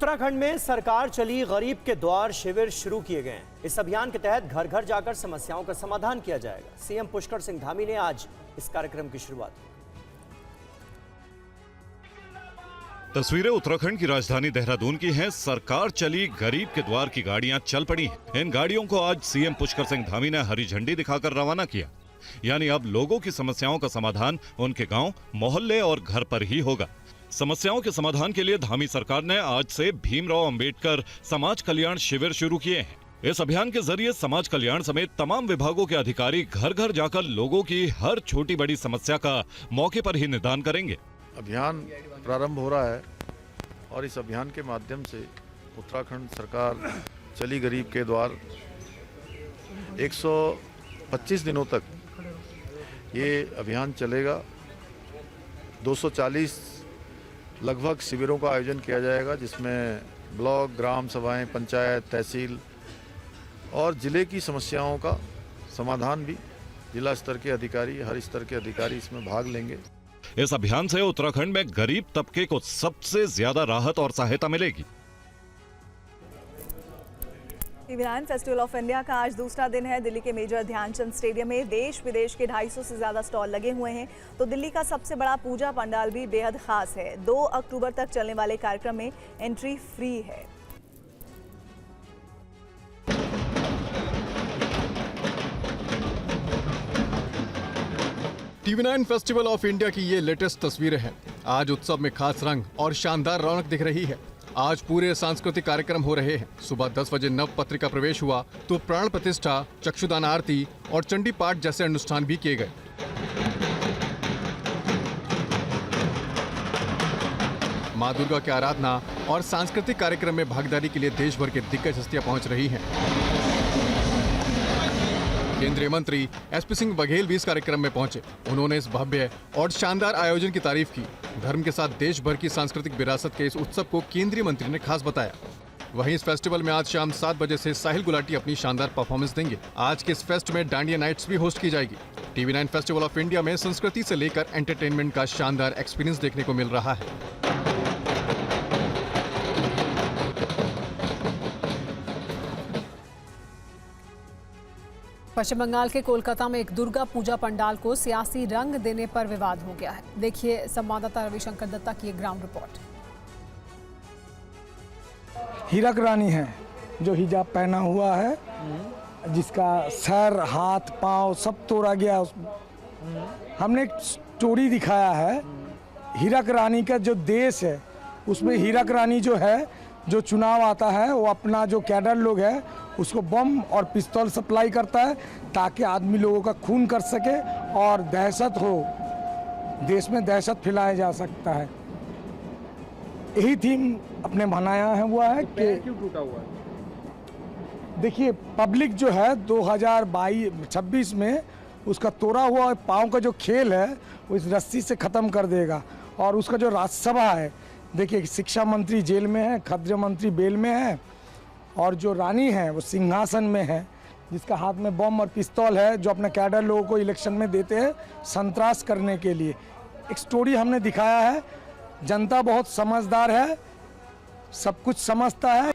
उत्तराखंड में सरकार चली गरीब के द्वार शिविर शुरू किए गए हैं। इस अभियान के तहत घर घर जाकर समस्याओं का समाधान किया जाएगा। सीएम पुष्कर सिंह धामी ने आज इस कार्यक्रम की शुरुआत की। तस्वीरें उत्तराखंड की राजधानी देहरादून की हैं। सरकार चली गरीब के द्वार की गाड़ियां चल पड़ी हैं। इन गाड़ियों को आज सीएम पुष्कर सिंह धामी ने हरी झंडी दिखाकर रवाना किया। यानी अब लोगों की समस्याओं का समाधान उनके गांव, मोहल्ले और घर पर ही होगा। समस्याओं के समाधान के लिए धामी सरकार ने आज से भीमराव अंबेडकर समाज कल्याण शिविर शुरू किए हैं। इस अभियान के जरिए समाज कल्याण समेत तमाम विभागों के अधिकारी घर घर जाकर लोगों की हर छोटी बड़ी समस्या का मौके पर ही निदान करेंगे। अभियान प्रारंभ हो रहा है और इस अभियान के माध्यम से उत्तराखंड सरकार चली गरीब के द्वार 125 दिनों तक ये अभियान चलेगा। 240 लगभग शिविरों का आयोजन किया जाएगा, जिसमें ब्लॉक, ग्राम सभाएं, पंचायत, तहसील और जिले की समस्याओं का समाधान भी जिला स्तर के अधिकारी, हर स्तर के अधिकारी इसमें भाग लेंगे। इस अभियान से उत्तराखंड में गरीब तबके को सबसे ज्यादा राहत और सहायता मिलेगी। टीवी9 फेस्टिवल ऑफ इंडिया का आज दूसरा दिन है। दिल्ली के मेजर ध्यानचंद स्टेडियम में देश विदेश के 250 से ज्यादा स्टॉल लगे हुए हैं। तो दिल्ली का सबसे बड़ा पूजा पंडाल भी बेहद खास है। 2 अक्टूबर तक चलने वाले कार्यक्रम में एंट्री फ्री है। टीवी9 फेस्टिवल ऑफ इंडिया की ये लेटेस्ट तस्वीरें हैं। आज उत्सव में खास रंग और शानदार रौनक दिख रही है। आज पूरे सांस्कृतिक कार्यक्रम हो रहे हैं। सुबह 10 बजे नव पत्रिका प्रवेश हुआ तो प्राण प्रतिष्ठा, चक्षुदान आरती और चंडी पाठ जैसे अनुष्ठान भी किए गए। मां दुर्गा की आराधना और सांस्कृतिक कार्यक्रम में भागीदारी के लिए देश भर के दिग्गज हस्तियां पहुंच रही हैं। केंद्रीय मंत्री एसपी सिंह बघेल भी इस कार्यक्रम में पहुंचे। उन्होंने इस भव्य और शानदार आयोजन की तारीफ की। धर्म के साथ देश भर की सांस्कृतिक विरासत के इस उत्सव को केंद्रीय मंत्री ने खास बताया। वहीं इस फेस्टिवल में आज शाम 7 बजे से साहिल गुलाटी अपनी शानदार परफॉर्मेंस देंगे। आज के इस फेस्ट में डांडिया नाइट्स भी होस्ट की जाएगी। टीवी9 फेस्टिवल ऑफ इंडिया में संस्कृति से लेकर एंटरटेनमेंट का शानदार एक्सपीरियंस देखने को मिल रहा है। पश्चिम बंगाल के कोलकाता में एक दुर्गा पूजा पंडाल को सियासी रंग देने पर विवाद हो गया है। देखिए संवाददाता रविशंकर दत्ता की ग्राउंड रिपोर्ट। हीरक रानी है जो हिजाब पहना हुआ है, जिसका सर, हाथ, पांव सब तोड़ा गया। हमने एक स्टोरी दिखाया है। हीरक रानी का जो देश है उसमें हीरक रानी जो है, जो चुनाव आता है वो अपना जो कैडर लोग है उसको बम और पिस्तौल सप्लाई करता है ताकि आदमी लोगों का खून कर सके और दहशत हो, देश में दहशत फैलाया जा सकता है। यही थीम अपने बनाया है हुआ है कि क्यों टूटा हुआ है। देखिए पब्लिक जो है 2026 में उसका तोड़ा हुआ पाँव का जो खेल है वो इस रस्सी से ख़त्म कर देगा। और उसका जो राज्यसभा है, देखिए शिक्षा मंत्री जेल में है, खाद्य मंत्री बेल में है और जो रानी है वो सिंहासन में है, जिसका हाथ में बम और पिस्तौल है, जो अपने कैडर लोगों को इलेक्शन में देते हैं संतरास करने के लिए। एक स्टोरी हमने दिखाया है। जनता बहुत समझदार है, सब कुछ समझता है।